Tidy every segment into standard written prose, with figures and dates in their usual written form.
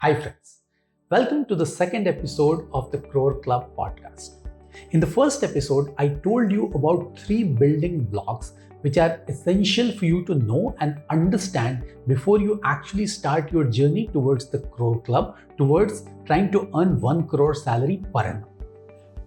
Hi friends, welcome to the second episode of the Crore Club podcast. In the first episode, I told you about 3 building blocks which are essential for you to know and understand before you actually start your journey towards the Crore Club, towards trying to earn 1 crore salary per annum.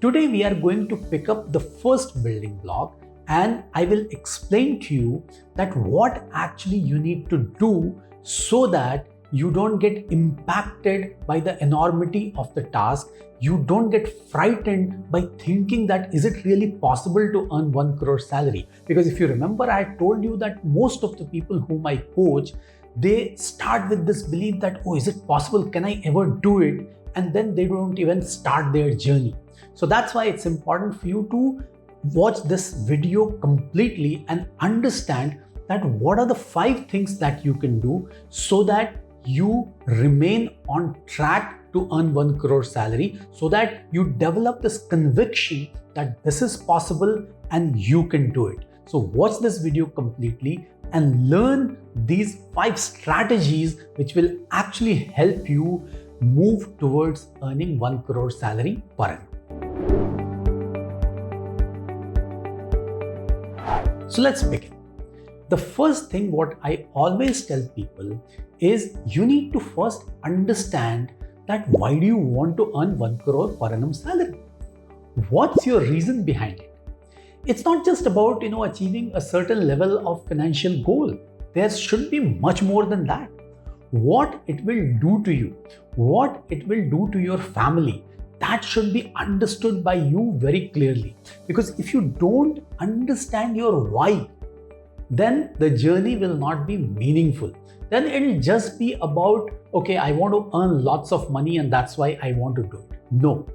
Today we are going to pick up the first building block and I will explain to you that what actually you need to do so that you don't get impacted by the enormity of the task. You don't get frightened by thinking that is it really possible to earn 1 crore salary? Because if you remember, I told you that most of the people whom I coach, they start with this belief that, oh, is it possible? Can I ever do it? And then they don't even start their journey. So that's why it's important for you to watch this video completely and understand that what are the 5 things that you can do so that you remain on track to earn 1 crore salary, so that you develop this conviction that this is possible and you can do it. So watch this video completely and learn these 5 strategies which will actually help you move towards earning 1 crore salary per annum. So let's begin. The first thing what I always tell people is you need to first understand that why do you want to earn 1 crore per annum salary? What's your reason behind it? It's not just about achieving a certain level of financial goal. There should be much more than that. What it will do to you, what it will do to your family, that should be understood by you very clearly. Because if you don't understand your why, then the journey will not be meaningful. Then it'll just be about, okay, I want to earn lots of money and that's why I want to do it. No,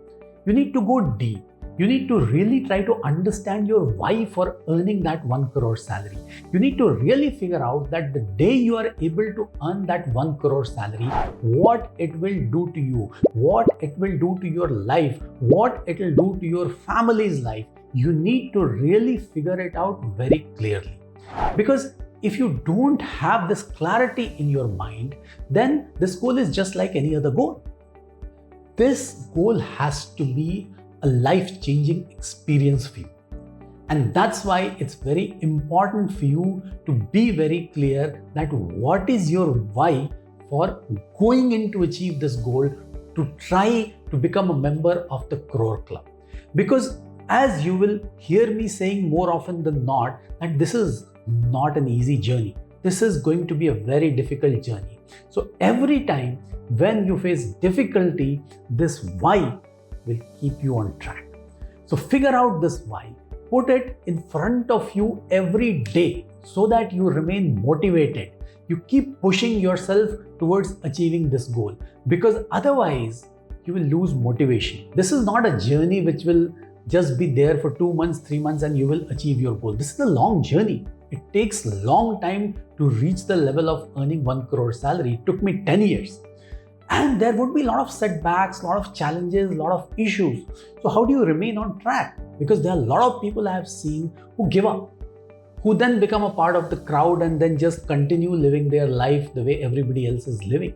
you need to go deep. You need to really try to understand your why for earning that 1 crore salary. You need to really figure out that the day you are able to earn that 1 crore salary, what it will do to you, what it will do to your life, what it will do to your family's life. You need to really figure it out very clearly. Because if you don't have this clarity in your mind, then this goal is just like any other goal. This goal has to be a life-changing experience for you. And that's why it's very important for you to be very clear that what is your why for going in to achieve this goal, to try to become a member of the Crore Club. Because as you will hear me saying more often than not, that this is not an easy journey. This is going to be a very difficult journey. So every time when you face difficulty, this why will keep you on track. So figure out this why, put it in front of you every day so that you remain motivated. You keep pushing yourself towards achieving this goal, because otherwise you will lose motivation. This is not a journey which will just be there for 2 months, 3 months and you will achieve your goal. This is a long journey. It takes a long time to reach the level of earning 1 crore salary. It took me 10 years. And there would be a lot of setbacks, a lot of challenges, a lot of issues. So how do you remain on track? Because there are a lot of people I have seen who give up, who then become a part of the crowd and then just continue living their life the way everybody else is living.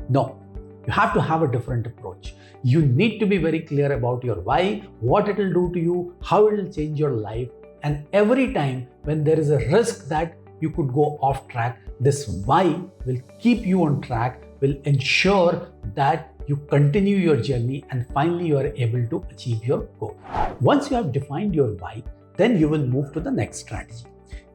No, you have to have a different approach. You need to be very clear about your why, what it will do to you, how it will change your life. And every time when there is a risk that you could go off track, this why will keep you on track, will ensure that you continue your journey and finally you are able to achieve your goal. Once you have defined your why, then you will move to the next strategy.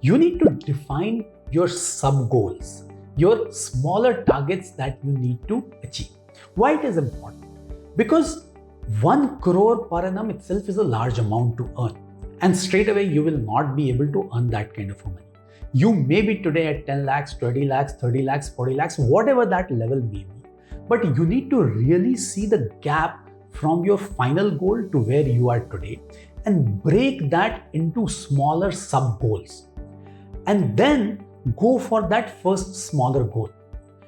You need to define your sub goals, your smaller targets that you need to achieve. Why it is important? Because 1 crore per annum itself is a large amount to earn. And straight away, you will not be able to earn that kind of money. You may be today at 10 lakhs, 20 lakhs, 30 lakhs, 40 lakhs, whatever that level may be. But you need to really see the gap from your final goal to where you are today and break that into smaller sub goals. And then go for that first smaller goal.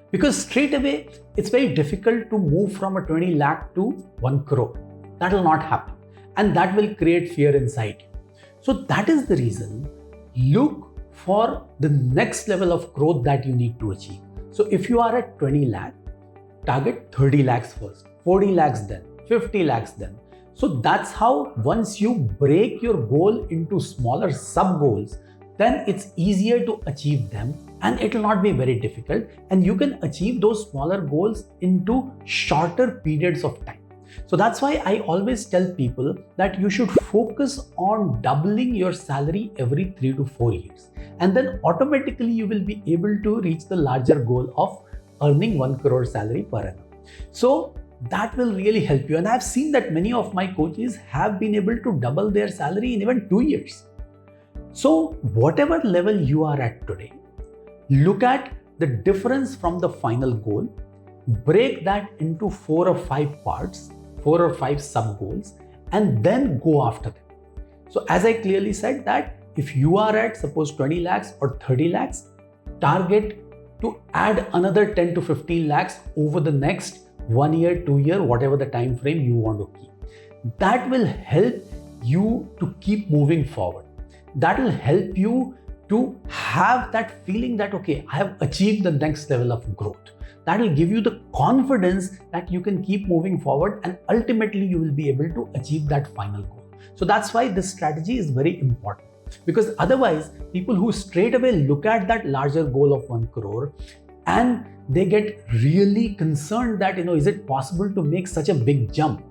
Because straight away, it's very difficult to move from a 20 lakh to 1 crore. That will not happen. And that will create fear inside you. So that is the reason, look for the next level of growth that you need to achieve. So if you are at 20 lakh, target 30 lakhs first, 40 lakhs then, 50 lakhs then. So that's how once you break your goal into smaller sub goals, then it's easier to achieve them and it will not be very difficult, and you can achieve those smaller goals into shorter periods of time. So that's why I always tell people that you should focus on doubling your salary every 3 to 4 years. And then automatically you will be able to reach the larger goal of earning 1 crore salary per annum. So that will really help you. And I've seen that many of my coaches have been able to double their salary in even 2 years. So whatever level you are at today, look at the difference from the final goal, break that into 4 or 5 parts, 4 or 5 sub goals, and then go after them. So as I clearly said that if you are at suppose 20 lakhs or 30 lakhs, target to add another 10 to 15 lakhs over the next 1 year, 2 year, whatever the time frame you want to keep. That will help you to keep moving forward. That will help you to have that feeling that, okay, I have achieved the next level of growth. That will give you the confidence that you can keep moving forward and ultimately you will be able to achieve that final goal. So that's why this strategy is very important, because otherwise people who straight away look at that larger goal of 1 crore and they get really concerned that, is it possible to make such a big jump?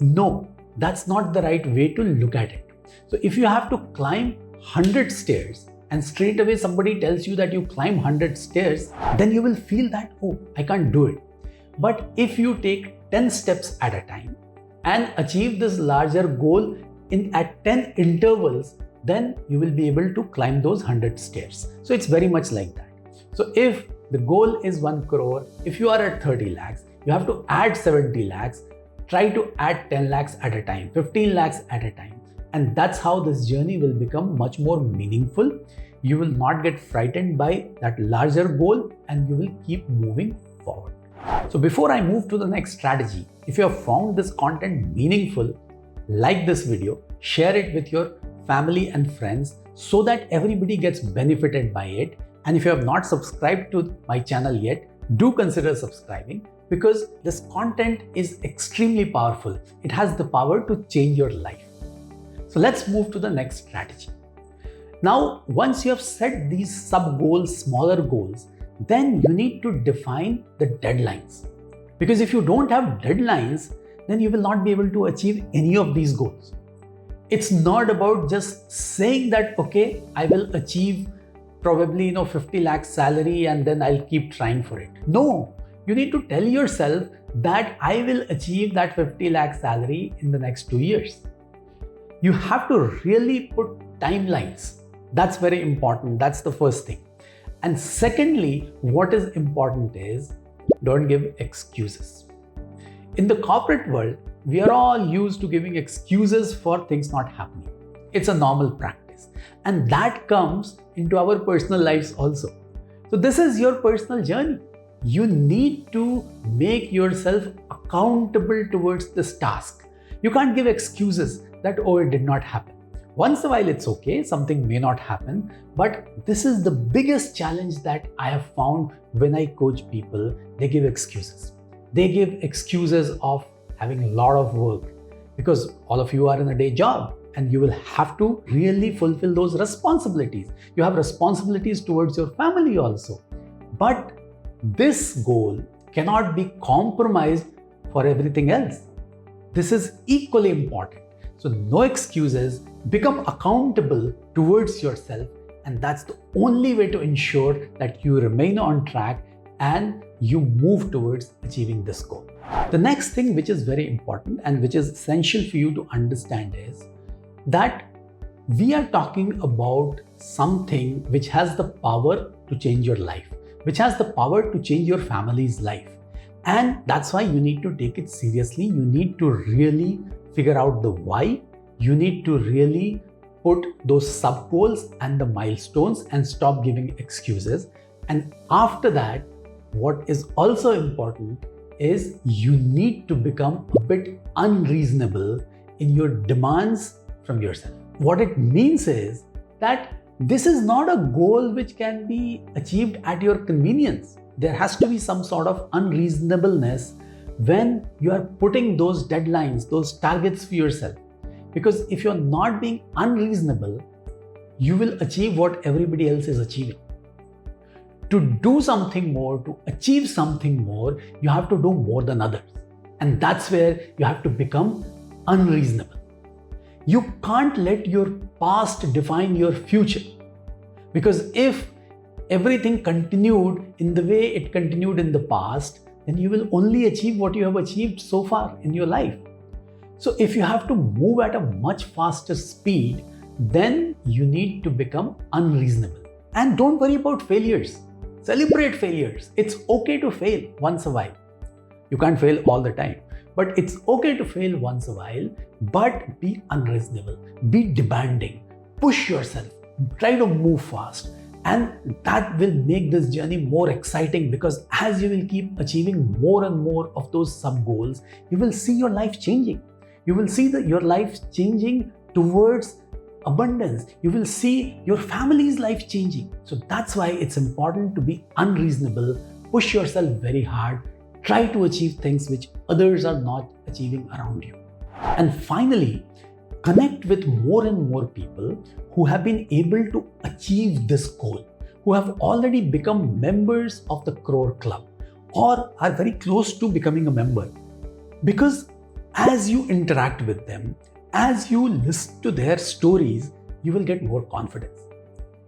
No, that's not the right way to look at it. So if you have to climb 100 stairs and straight away somebody tells you that you climb 100 stairs, then you will feel that, oh, I can't do it. But if you take 10 steps at a time and achieve this larger goal at 10 intervals, then you will be able to climb those 100 stairs. So it's very much like that. So if the goal is 1 crore, if you are at 30 lakhs, you have to add 70 lakhs, try to add 10 lakhs at a time, 15 lakhs at a time. And that's how this journey will become much more meaningful. You will not get frightened by that larger goal and you will keep moving forward. So before I move to the next strategy, if you have found this content meaningful, like this video, share it with your family and friends so that everybody gets benefited by it. And if you have not subscribed to my channel yet, do consider subscribing, because this content is extremely powerful. It has the power to change your life. So let's move to the next strategy. Now, once you have set these sub goals, smaller goals, then you need to define the deadlines. Because if you don't have deadlines, then you will not be able to achieve any of these goals. It's not about just saying that, okay, I will achieve probably 50 lakhs salary and then I'll keep trying for it. No, you need to tell yourself that I will achieve that 50 lakh salary in the next 2 years. You have to really put timelines. That's very important. That's the first thing. And secondly, what is important is don't give excuses. In the corporate world, we are all used to giving excuses for things not happening. It's a normal practice. And that comes into our personal lives also. So this is your personal journey. You need to make yourself accountable towards this task. You can't give excuses that, oh, it did not happen. Once in a while, it's okay. Something may not happen. But this is the biggest challenge that I have found when I coach people. They give excuses. They give excuses of having a lot of work, because all of you are in a day job and you will have to really fulfill those responsibilities. You have responsibilities towards your family also. But this goal cannot be compromised for everything else. This is equally important. So no excuses, become accountable towards yourself, and that's the only way to ensure that you remain on track and you move towards achieving this goal. The next thing which is very important and which is essential for you to understand is that we are talking about something which has the power to change your life, which has the power to change your family's life. And that's why you need to take it seriously. You need to really figure out the why. You need to really put those sub goals and the milestones and stop giving excuses. And after that, what is also important is you need to become a bit unreasonable in your demands from yourself. What it means is that this is not a goal which can be achieved at your convenience. there has to be some sort of unreasonableness when you are putting those deadlines, those targets for yourself. Because if you're not being unreasonable, you will achieve what everybody else is achieving. To do something more, to achieve something more, you have to do more than others. And that's where you have to become unreasonable. You can't let your past define your future. Because if everything continued in the way it continued in the past, then you will only achieve what you have achieved so far in your life. So if you have to move at a much faster speed, then you need to become unreasonable. And don't worry about failures. Celebrate failures. It's okay to fail once a while. You can't fail all the time, but it's okay to fail once a while, but be unreasonable, be demanding, push yourself, try to move fast. And that will make this journey more exciting, because as you will keep achieving more and more of those sub goals, you will see your life changing. You will see your life changing towards abundance. You will see your family's life changing. So that's why it's important to be unreasonable, push yourself very hard, try to achieve things which others are not achieving around you. And finally, connect with more and more people who have been able to achieve this goal, who have already become members of the Crore Club or are very close to becoming a member. Because as you interact with them, as you listen to their stories, you will get more confidence.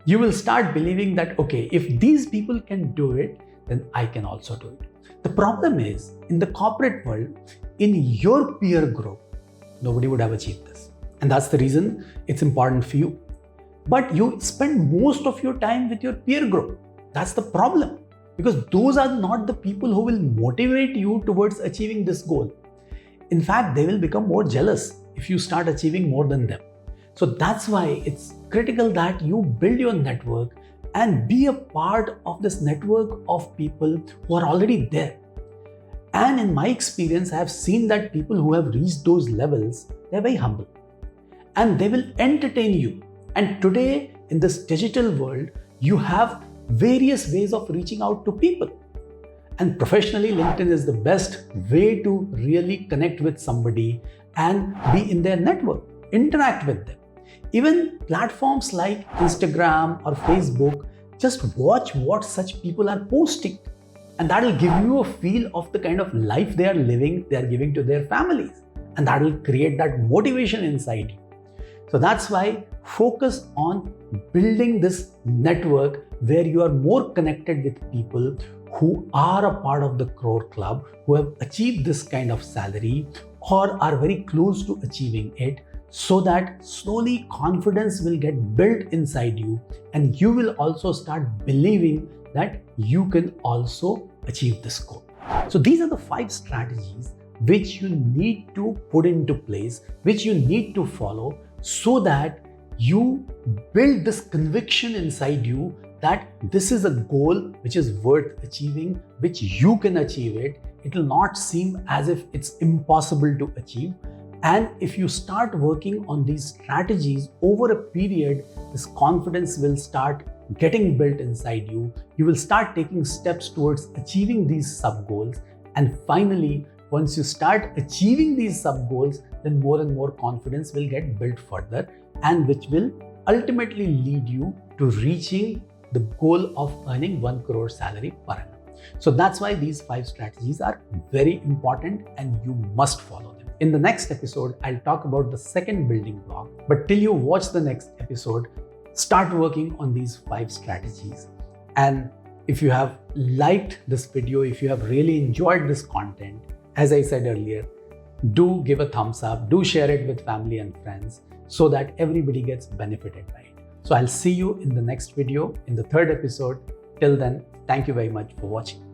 You will start believing that, okay, if these people can do it, then I can also do it. The problem is, in the corporate world, in your peer group, nobody would have achieved this. And that's the reason it's important for you. But you spend most of your time with your peer group. That's the problem. Because those are not the people who will motivate you towards achieving this goal. In fact, they will become more jealous if you start achieving more than them. So that's why it's critical that you build your network and be a part of this network of people who are already there. And in my experience, I have seen that people who have reached those levels, they're very humble and they will entertain you. And today in this digital world, you have various ways of reaching out to people. And professionally, LinkedIn is the best way to really connect with somebody and be in their network, interact with them. Even platforms like Instagram or Facebook, just watch what such people are posting. And that will give you a feel of the kind of life they are living, they are giving to their families. And that will create that motivation inside you. So that's why focus on building this network where you are more connected with people who are a part of the Crore Club, who have achieved this kind of salary or are very close to achieving it, so that slowly confidence will get built inside you and you will also start believing that you can also achieve this goal. So these are the 5 strategies which you need to put into place, which you need to follow, so that you build this conviction inside you that this is a goal which is worth achieving, which you can achieve it. It will not seem as if it's impossible to achieve. And if you start working on these strategies over a period, this confidence will start getting built inside you. You will start taking steps towards achieving these sub goals. And finally, once you start achieving these sub goals, then more and more confidence will get built further, and which will ultimately lead you to reaching the goal of earning 1 crore salary per annum. So that's why these 5 strategies are very important and you must follow them. In the next episode, I'll talk about the second building block. But till you watch the next episode, start working on these 5 strategies. And if you have liked this video, if you have really enjoyed this content, as I said earlier, do give a thumbs up, do share it with family and friends so that everybody gets benefited by it. So I'll see you in the next video, in the 3rd episode. Till then, thank you very much for watching.